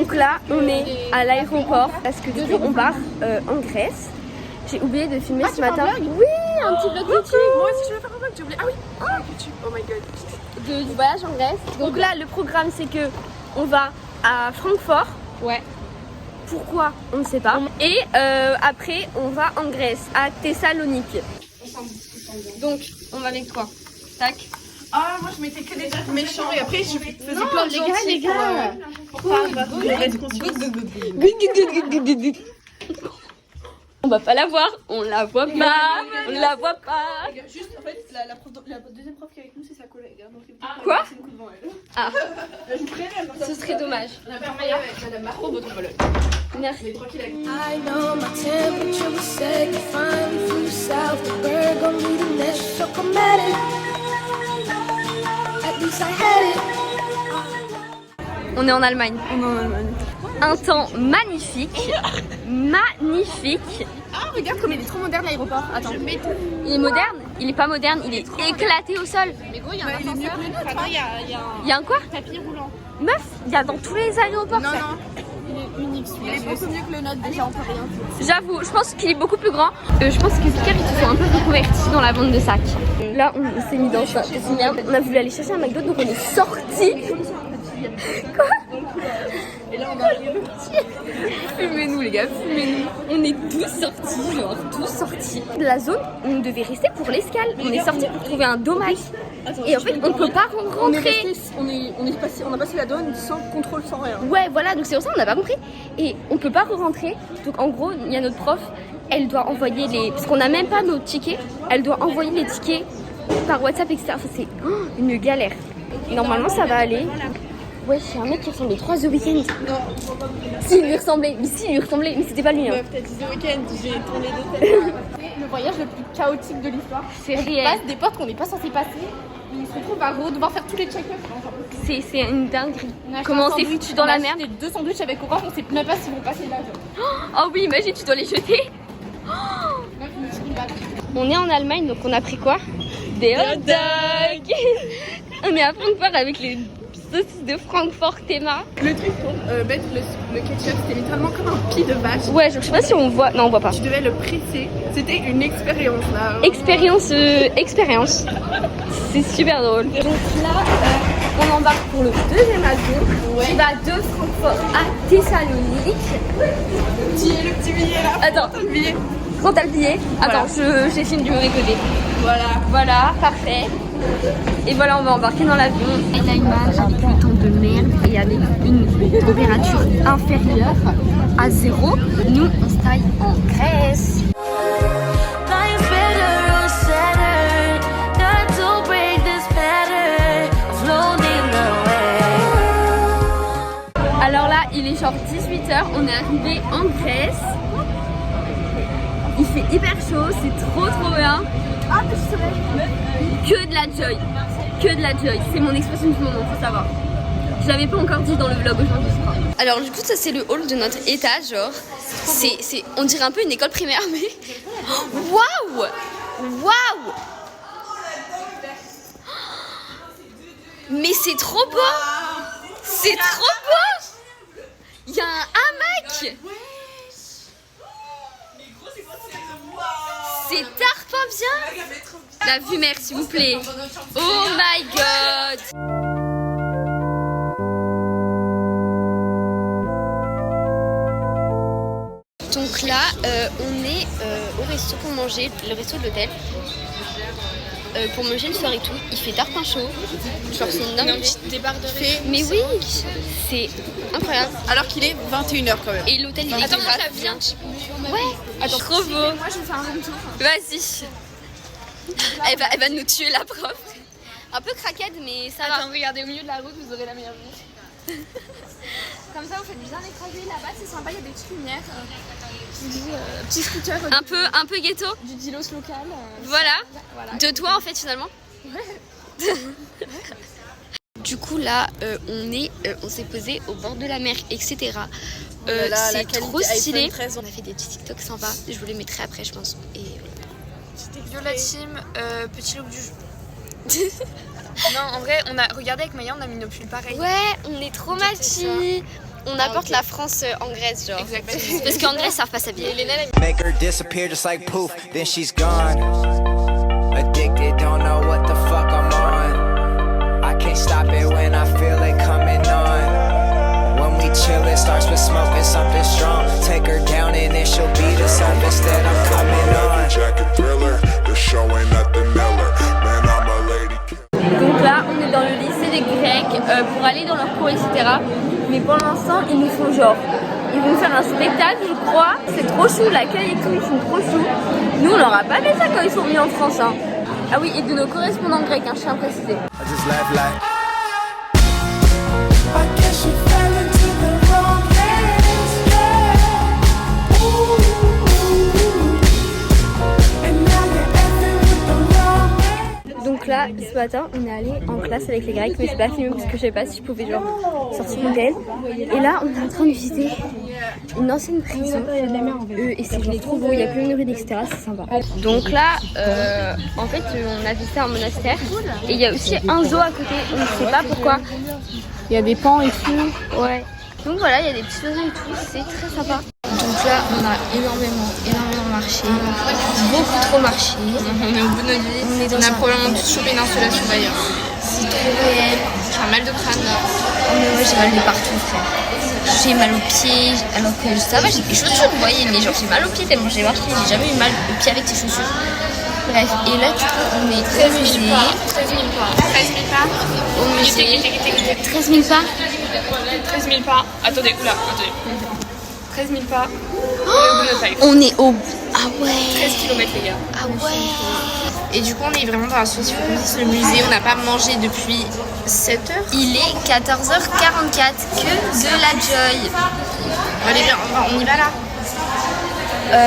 Donc là, on est à l'aéroport parce que du coup, on part en Grèce. J'ai oublié de filmer ce matin. Oui, un petit vlog YouTube. Moi aussi, je vais faire un vlog. J'ai oublié. Ah oui, YouTube. Oh my god. Du voyage en Grèce. Donc là, le programme, c'est que on va à Francfort. Ouais. Pourquoi? On ne sait pas. Et après, on va en Grèce, à Thessalonique. Donc, on va avec quoi? Tac. Ah, moi je mettais que des trucs méchants et après je faisais plein de gentils les gars. On va pas la voir, on la voit pas, on la voit pas. Juste en fait, la deuxième prof qui est avec nous, c'est sa collègue. Donc, quoi? c'est une coup devant elle. Ah, Je vous préviens, comme ça. ce serait dommage. La meilleure avec Madame Macron, votre homologue. Merci. Mais tranquille avec nous. I know my temperature was set to find me flew south to Berg on me the next so come at it. At least I had it. On est en Allemagne. On est en Allemagne. Un temps magnifique. Magnifique. Ah, regarde comme il est trop moderne l'aéroport. Attends. Il est moderne? Il est pas moderne, il est éclaté au sol. Mais gros, il y a un ascenseur. Attends, il y a Il y a un quoi? un tapis roulant. Meuf, il y a dans tous les aéroports ça. Non. Il est unique celui-là. Il est beaucoup mieux que le nôtre déjà, on peut rien dire. J'avoue, je pense qu'il est beaucoup plus grand. Je pense que Zikar ils se sont un peu reconvertis dans la vente de sacs. Là, on s'est mis dans ça. On a voulu aller chercher un McDo, donc on est sortis. Quoi? Et là, on arrive. Filmez-nous les gars, filmez-nous. On est tous sortis, genre tous sortis de la zone où on devait rester pour l'escale. On est sortis pour trouver un dommage. Et en fait, on peut pas rentrer. On a passé la douane sans contrôle, sans rien. Ouais, voilà, donc c'est pour ça qu'on n'a pas compris. Et on peut pas rentrer. Donc en gros, il y a notre prof, elle doit envoyer les. Parce qu'on n'a même pas nos tickets, elle doit envoyer les tickets par WhatsApp, etc. Enfin, c'est une galère. Normalement, ça va aller. Ouais, c'est un mec qui ressemblait trop à The Weeknd. Non. Si, il lui ressemblait. Mais si, il lui ressemblait. Mais c'était pas lui. Hein. Peut-être The Weeknd, j'ai tourné deux têtes. Le voyage le plus chaotique de l'histoire. C'est On réel. passe des portes qu'on n'est pas censé passer. On se retrouve à devoir faire tous les check-ups. C'est une dinguerie. On a acheté Comment un on s'est sandwich, foutu dans la on a merde. acheté 2 sandwichs avec Aurore, on sait même pas s'ils vont passer là. Oh oui, imagine, tu dois les jeter. On est en Allemagne, donc on a pris quoi? Des hot dogs. On est à Francfort avec les saucisses de Francfort Théma. Le truc pour mettre le ketchup, c'était littéralement comme un pied de vache. Ouais, je sais pas si on voit. Non, on voit pas. Tu devais le presser. C'était une expérience là. Expérience. C'est super drôle. Donc là, on embarque pour le deuxième avion qui va de Francfort à Thessalonique. Qui est le petit billet là? Attends, Le billet. quand t'as le billet, Voilà. attends, j'ai filmé du mauvais côté. Voilà. Voilà, parfait. Et voilà, on va embarquer dans l'avion. Et là, image avec le temps de merde et avec une température inférieure à 0. Nous, on se taille en Grèce. Life's better on Saturn. Got to break this pattern. Floating away. Alors là, il est genre 18h, on est arrivé en Grèce. Il fait hyper chaud, c'est trop bien. Que de la joy, que de la joy. C'est mon expression du moment, faut savoir. Je l'avais pas encore dit dans le vlog aujourd'hui, je crois. Alors du coup, ça c'est le hall de notre étage, genre. On dirait un peu une école primaire, mais... Waouh! Waouh! Mais c'est trop beau! C'est trop beau! Il y a un hamac! C'est tard pas bien! La vue mère s'il vous plaît! Oh my god! Donc là, on est au resto pour manger, le resto de l'hôtel. Pour manger le soir et tout, il fait tard pas chaud. Genre c'est une dinguerie. Mais oui, c'est incroyable. Alors qu'il est 21h quand même. Et l'hôtel il est grave bien. Ouais, attends, trop beau. Moi je vais faire un room tour. Vas-y. Elle va nous tuer la prof. Un peu craquette mais ça va. Attends, regardez au milieu de la route, vous aurez la meilleure vue. Comme ça, vous faites bien écraser. Là-bas, c'est sympa, il y a des petites lumières. Petit scooter. Un peu ghetto. Du Dilos local. Voilà. Voilà. De toi en fait finalement. Du coup là, on s'est posé au bord de la mer, etc. C'est trop stylé. On a fait des petits TikTok sympas. Je vous les mettrai après, je pense. Et Violet Team, petit look du jour. Non, en vrai, on a regardé avec Maya, on a mis nos pulls pareils. ouais, on est trop matchis. on apporte la France en Grèce, genre. Exactement. Parce qu'en Grèce, ça savent pas s'habiller. Make her disappear just like poof, then she's gone. Addicted, don't know what the fuck I'm on. I can't stop it when I feel it coming on. When we chill, it starts with smoking something strong. Take her down and then she'll be the surface that I'm coming on. Jacket thriller, the show ain't nothing Miller. Man, I'm a lady. Donc là, on est dans le lycée des Grecs pour aller dans leur cours, etc. Mais pour l'instant, ils nous font genre. Ils vont faire un spectacle, je crois. C'est trop chou, l'accueil et tout, ils sont trop chou. Nous, on leur a pas fait ça quand ils sont venus en France. Hein. Ah oui, et de nos correspondants grecs, hein, je tiens à préciser. I just laugh like. I guess you fell into the wrong hands, yeah. Ooh, and now you're effing with the wrong man. Donc là, ce matin, on est allé en classe avec les Grecs, mais j'ai pas filmé parce que je savais pas si je pouvais genre sortir mon tel. Et là, on est en train de visiter une ancienne prison. Et c'est genre trop beau, il y a plein de ruines, etc. C'est sympa. Donc là, en fait, on a visité un monastère. Et il y a aussi un zoo à côté. On ne sait pas pourquoi. Il y a des pans et tout. Ouais. Donc voilà, il y a des petits oiseaux et tout. C'est très sympa. Donc là, on a énormément marché. Beaucoup trop marché. On est au bout de notre vie. On a probablement tous chopé une installation d'ailleurs. C'est trop réel. J'ai un mal de crâne là. Mais moi, j'ai mal de partout, frère. J'ai mal aux pieds, alors que ça va, j'ai des chaussures, vous voyez, mais genre j'ai mal aux pieds tellement j'ai marché, j'ai jamais eu mal aux pieds avec tes chaussures. Bref, et là du coup on est 13 000 pas. 13 000 pas. 13 000 pas. Au musée. 13 000 pas. 13 000 pas. Attendez, oula, attendez. 13 000 pas. On est au... Ah ouais. 13 km les gars. Ah ouais. Et du coup on est vraiment dans la société, le musée, on n'a pas mangé depuis 7h. Il est 14h44, que de la joy. Allez bien, on y va là.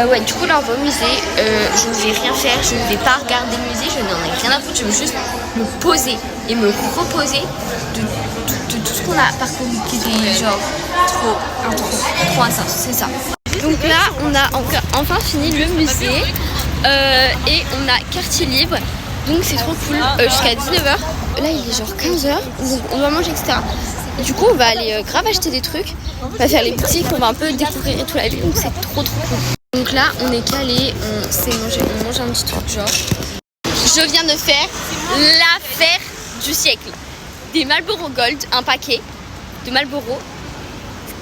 Ouais, du coup là on va au musée, je ne vais rien faire, je ne vais pas regarder le musée, je n'en ai rien à foutre, je veux juste me poser et me reposer de tout ce qu'on a parcouru qui était genre trop intense, c'est ça. Donc là on a enfin fini le musée et on a quartier libre, donc c'est trop cool, jusqu'à 19h. Là il est genre 15h, on va manger etc. Et du coup on va aller grave acheter des trucs, on va faire les boutiques, on va un peu découvrir et tout la ville, donc c'est trop cool. Donc là on est calé, on mange un petit truc genre. Je viens de faire l'affaire du siècle. Des Marlboro Gold, un paquet de Marlboro,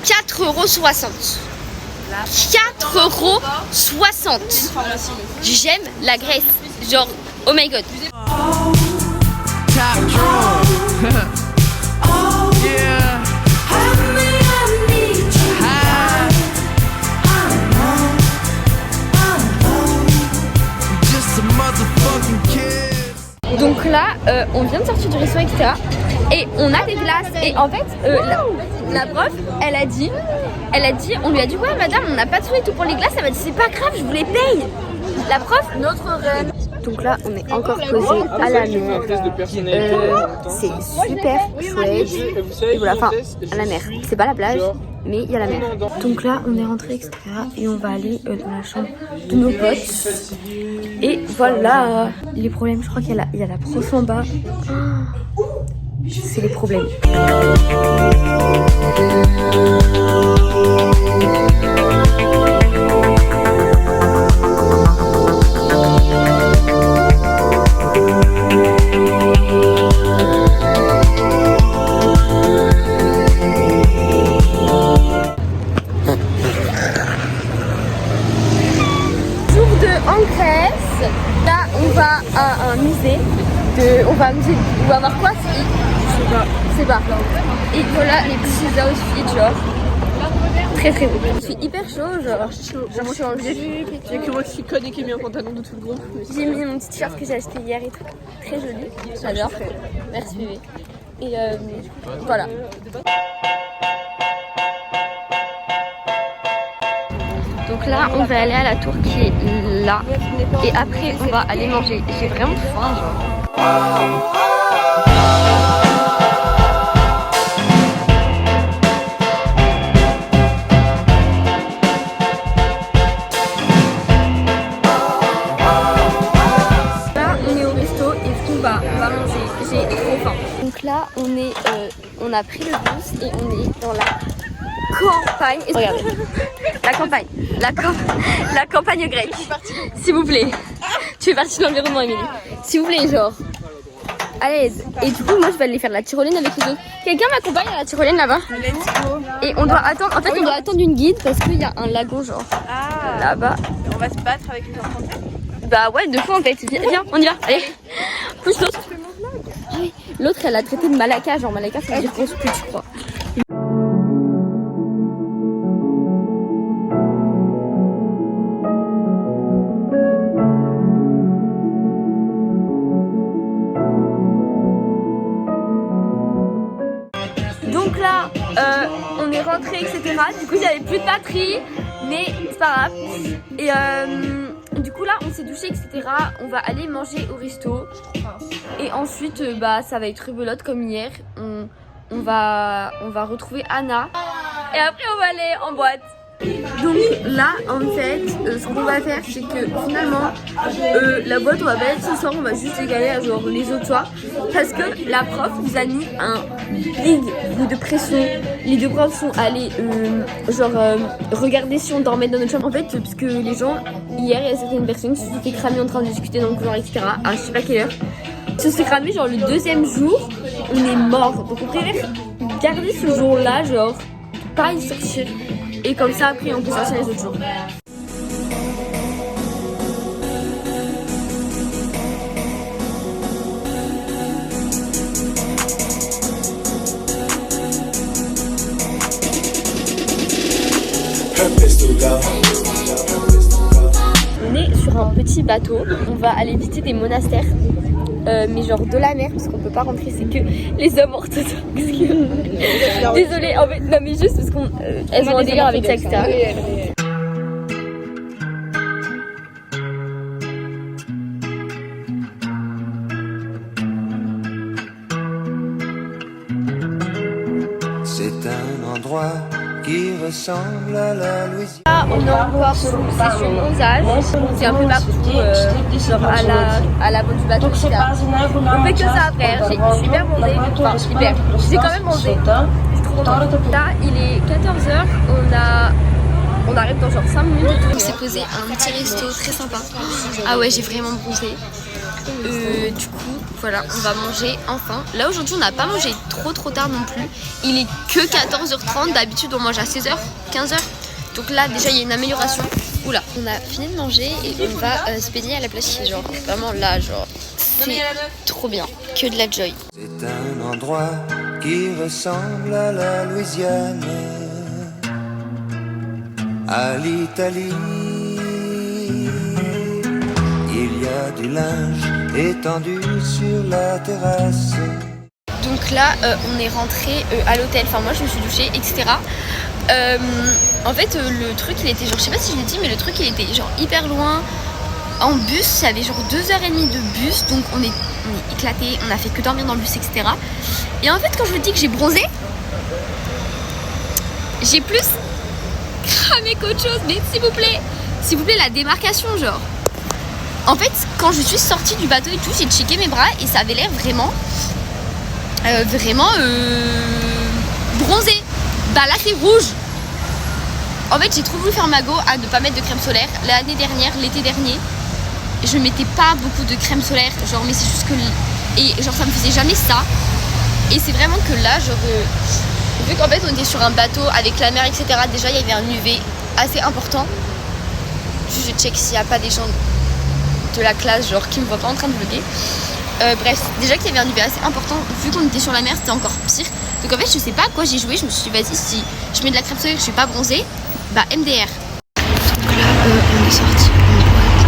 4,60 €. 4,60 €. J'aime la Grèce, genre oh my god. Donc là, on vient de sortir du restaurant, etc. Et on a des glaces. Et en fait, la prof, elle a dit, on lui a dit, ouais madame, on n'a pas de sous et tout pour les glaces. Elle m'a dit, c'est pas grave, je vous les paye. La prof, notre reine. Donc là, on est encore posé à la mer. C'est super chouette. Et voilà, enfin, à la mer. C'est pas la plage, mais il y a la mer. Donc là, on est rentré, etc. Et on va aller dans la chambre de nos potes. Et voilà, les problèmes, je crois qu'il y a la prof en bas. C'est les problèmes. En Grèce, là on va à un musée on va voir quoi? Je sais pas. Et voilà les petits outfits genre très beau. Je suis hyper chaud, genre je suis en jupe. Il n'y a que moi qui suis conne et qui ai mis un pantalon de tout le groupe. J'ai mis mon petit t-shirt que j'ai acheté hier et tout. Très joli, j'adore. Merci bébé. Et voilà. Donc là, on va aller à la tour qui est là. Et après, on va aller manger. J'ai vraiment faim, genre. Là, on est au resto et on va manger. J'ai trop faim. Donc là, on a pris le bus et on est dans la campagne. Regardez. La campagne. La campagne grecque. S'il vous plaît. Tu fais partie de l'environnement, Émilie. S'il vous plaît, genre. À l'aise. Et du coup, moi, je vais aller faire la tyrolienne avec les autres. Quelqu'un m'accompagne à la tyrolienne là-bas? Et on doit attendre. En fait, on doit attendre une guide parce qu'il y a un lagon, genre. Là-bas. On va se battre avec les enfants. Bah ouais, de fou en fait. Viens, on y va. Allez. Pousse l'autre. Ah oui. L'autre, elle a traité de Malaka. Genre, Malaka, ça veut dire grosse pute, je crois. Donc là, on est rentré, etc. Du coup, il n'y avait plus de batterie, mais c'est pas grave. Et du coup, là, on s'est douché, etc. On va aller manger au resto. Et ensuite, bah, ça va être rebelote comme hier. On va retrouver Anna. Et après, on va aller en boîte. Donc là, en fait, ce qu'on va faire, c'est que finalement, la boîte, on va pas être ce soir, on va juste égaler à genre les autres soirs. Parce que la prof nous a mis un big coup de pression. Les deux profs sont allés, regarder si on dormait dans notre chambre. En fait, parce que les gens, hier, il y a certaines personnes qui se sont fait cramer en train de discuter dans le couloir, etc. À je sais pas quelle heure. Ils se sont fait cramer, genre le deuxième jour, on est mort. Donc on préfère garder ce jour-là, genre, pas y sortir. Et comme ça, après, on peut sortir les autres jours. On est sur un petit bateau. On va aller visiter des monastères. Mais genre de la mer, parce qu'on peut pas rentrer, c'est que les hommes orthodoxes. Désolée, en fait, non mais juste parce qu'elles ont un délire avec ça, etc. C'est un endroit qui ressemble à la Louisiane. Là, on est encore sous session bronzage. C'est un peu partout, genre à l'avant du bateau, etc. On fait que ça après. Je suis hyper bronzée. Enfin, hyper. J'ai quand même bronzé. Je suis trop contente. Là, il est 14h. On arrive dans genre 5 minutes. On s'est posé à un petit resto très sympa. Ah ouais, j'ai vraiment bronzé. Du coup, voilà, on va manger enfin. Là aujourd'hui, on n'a pas mangé trop tard non plus. Il est que 14h30. D'habitude, on mange à 16h, 15h. Donc là, déjà, il y a une amélioration. Oula, on a fini de manger et on va se baigner à la plage qui est genre vraiment là, genre c'est trop bien, que de la joy. C'est un endroit qui ressemble à la Louisiane, à l'Italie. Il y a du linge étendu sur la terrasse. Donc là, on est rentré à l'hôtel. Enfin, moi, je me suis douchée, etc. En fait, le truc, il était genre, je sais pas si je l'ai dit, mais le truc, il était genre hyper loin. En bus, il y avait genre 2h30 de bus, donc on est éclaté, on a fait que dormir dans le bus, etc. Et en fait, quand je vous dis que j'ai bronzé, j'ai plus cramé qu'autre chose. Mais s'il vous plaît, la démarcation, genre. En fait, quand je suis sortie du bateau et tout, j'ai checké mes bras et ça avait l'air vraiment bronzé. Bah là, c'est rouge. En fait, j'ai trop voulu faire ma go à ne pas mettre de crème solaire. L'année dernière, l'été dernier, je mettais pas beaucoup de crème solaire. Genre, mais c'est juste que... Et genre, ça me faisait jamais ça. Et c'est vraiment que là, genre... vu qu'en fait, on était sur un bateau avec la mer, etc. Déjà, il y avait un UV assez important. Juste, je check s'il n'y a pas des gens de la classe, genre, qui me voient pas en train de vlogger. Bref, déjà qu'il y avait un UV assez important. Vu qu'on était sur la mer, c'était encore pire. Donc en fait, je sais pas à quoi j'ai joué. Je me suis dit, vas-y, si je mets de la crème solaire, je suis pas bronzée, bah MDR. Donc là, on est sorti en boîte.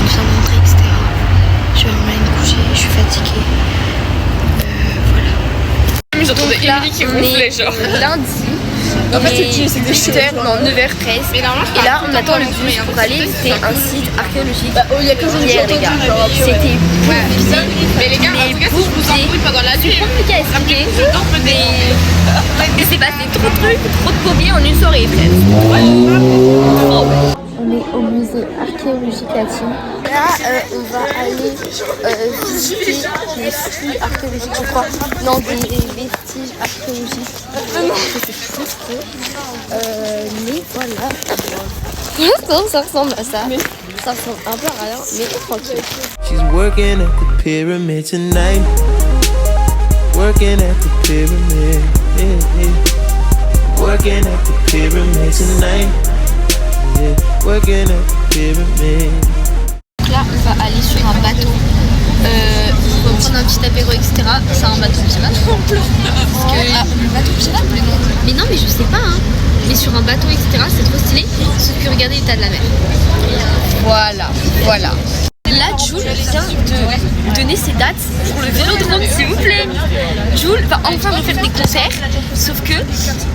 Je viens de rentrer, etc. Je vais aller me coucher, je suis fatiguée. Voilà. Mais j'entendais Émilie qui ronflait, genre. Lundi. En fait, c'est des 8h, non, 9h13. Et là, on attend le bus pour aller visiter un site archéologique. Il y a que je Hier, les gars. C'était bousillé. Mais les gars, en tout cas, si je vous embrouille pendant la nuit, C'est compliqué à expliquer, mais c'est passé trop de trucs, trop de paumés en une soirée, frère. on est au musée archéologique latine. Là, on va aller visiter les flux archéologiques, je crois. Non, des vestiges archéologiques. C'est triste. Mais voilà. Ça ressemble à ça. Ça ressemble un peu à rien, mais tranquille. She's working at the pyramid tonight. Working at the pyramid. Yeah, yeah. Working at the pyramid tonight. Yeah, working at the pyramid. Donc là, on va aller sur un bateau. On va prendre un petit apéro, etc. C'est un bateau pirate. Parce que le bateau pirate, mais non, mais je sais pas. Hein. Mais sur un bateau, etc. C'est trop stylé. Sauf que regardez l'état de la mer. Voilà, voilà. Là, Jules vient de donner ses dates pour le Vélodrome, s'il vous plaît. Jules va enfin nous faire des concerts, sauf que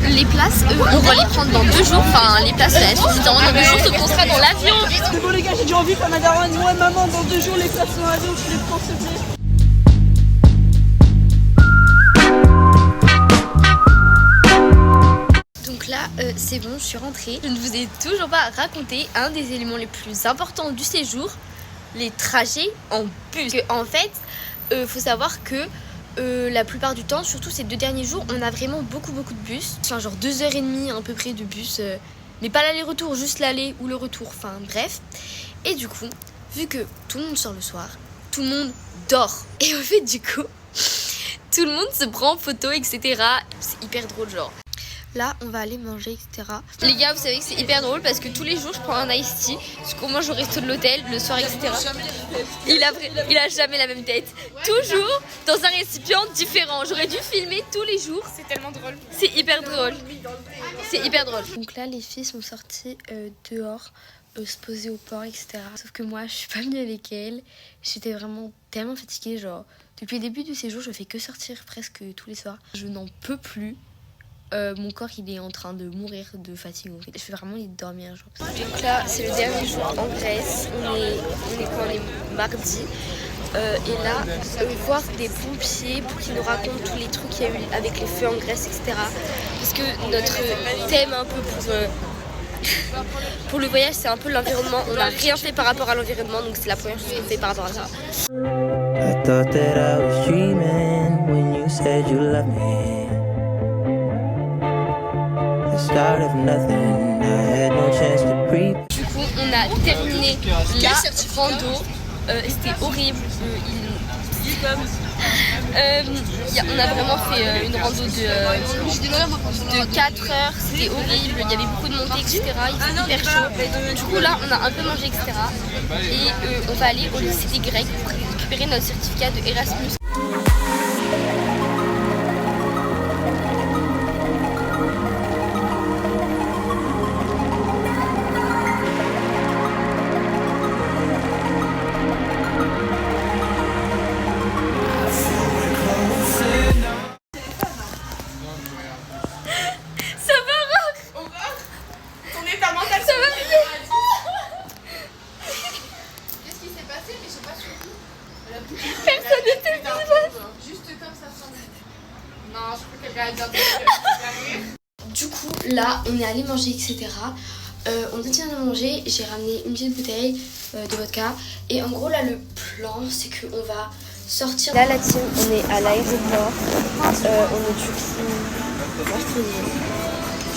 les places, on va les prendre dans 2 jours. Enfin, les places, elles sont dans 2 jours, sauf qu'on sera dans l'avion. C'est bon les gars, j'ai déjà envie faire ma daronne. Ouais maman, dans 2 jours les places sont à l'avion, je les prends s'il te plaît. Donc là, c'est bon, je suis rentrée. Je ne vous ai toujours pas raconté un des éléments les plus importants du séjour, les trajets en bus. En fait, faut savoir que la plupart du temps, surtout ces 2 derniers jours, on a vraiment beaucoup de bus. Enfin, genre 2h30 à peu près de bus, mais pas l'aller-retour, juste l'aller ou le retour. Enfin, bref. Et du coup, vu que tout le monde sort le soir, tout le monde dort. Et en fait, du coup, tout le monde se prend en photo, etc. C'est hyper drôle, genre. Là, on va aller manger, etc. Les gars, vous savez que c'est hyper drôle parce que tous les jours, je prends un iced tea, ce qu'on mange au resto de l'hôtel, le soir, etc. Il a jamais la même tête. Toujours dans un récipient différent. J'aurais dû filmer tous les jours. C'est tellement drôle. C'est hyper drôle. C'est hyper drôle. Donc là, les filles sont sorties dehors, se poser au port, etc. Sauf que moi, je suis pas venue avec elles. J'étais vraiment tellement fatiguée. Genre, depuis le début du séjour, je fais que sortir presque tous les soirs. Je n'en peux plus. Mon corps il est en train de mourir de fatigue en fait. Je fais vraiment envie de dormir genre. Donc là c'est le dernier jour en Grèce. On est mardi. Et là voir des pompiers pour qu'ils nous racontent tous les trucs qu'il y a eu avec les feux en Grèce, etc. Parce que notre thème un peu pour le voyage c'est un peu l'environnement. On n'a rien fait par rapport à l'environnement, donc c'est la première chose qu'on fait par rapport à ça. I thought that I was dreaming when you said you loved me. The start of nothing, I had no chance to breathe. Du coup, on a terminé la rando. C'était horrible. On a vraiment fait une rando de 4 heures. C'était horrible. Il y avait beaucoup de montées, etc. Il faisait hyper chaud. Du coup, là, on a un peu mangé, etc. Et on va aller au lycée des Grecs pour récupérer notre certificat de Erasmus. Du coup, là, on est allé manger, etc. On vient de manger, j'ai ramené une petite bouteille de vodka. Et en gros, là, le plan, c'est qu'on va sortir. Là, la team, on est à l'aéroport. On est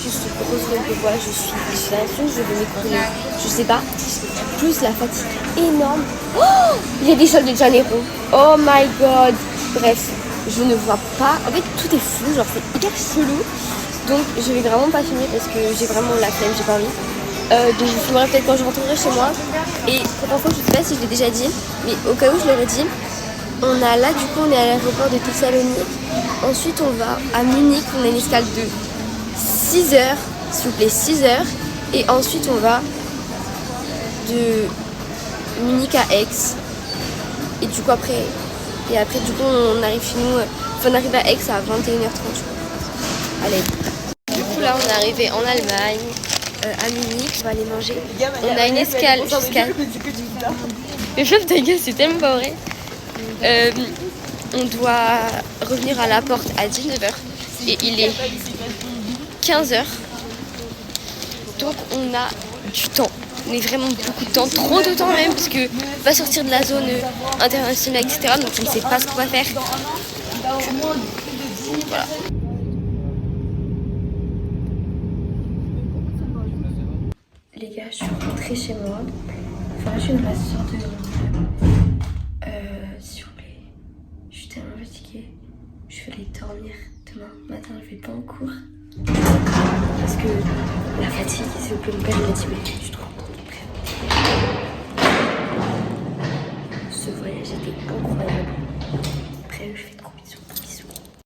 juste grosse gueule de voix. J'ai l'impression que je vais m'écrouler. Je sais pas. Plus la fatigue énorme. Oh, il y a des Rio de Janeiro. Oh my god. Bref, je ne vois pas. En fait, tout est flou. Genre, c'est hyper chelou. Donc, je vais vraiment pas filmer parce que j'ai vraiment la flemme. J'ai pas envie. Donc, je filmerai peut-être quand je rentrerai chez moi. Et pour info, je sais pas si je l'ai déjà dit, mais au cas où je l'aurais dit, on a là, du coup, on est à l'aéroport de Thessalonique. Ensuite, on va à Munich. On a une escale de 6 heures, s'il vous plaît, 6 heures. Et ensuite, on va de Munich à Aix. Et du coup, après, du coup, on arrive chez nous. Enfin, on arrive à Aix à 21h30. Allez. Du coup, là, on est arrivé en Allemagne, à Munich. On va aller manger. On a une escale jusqu'à. Mais chef, ta gueule, c'est tellement pas vrai. On doit revenir à la porte à 19h. Et il est 15h. Donc, on a du temps. mais vraiment beaucoup de temps, trop de temps même, parce que on va sortir de la zone internationale, etc. Donc je ne sais pas ce qu'on va faire. Voilà. Les gars, je suis rentrée chez moi. Enfin, je ne reste sur de s'il vous plaît, je suis tellement fatiguée. Je vais aller dormir demain matin, je vais pas en cours. Parce que la fatigue, s'il vous plaît, mon père il m'a dit, mais tu te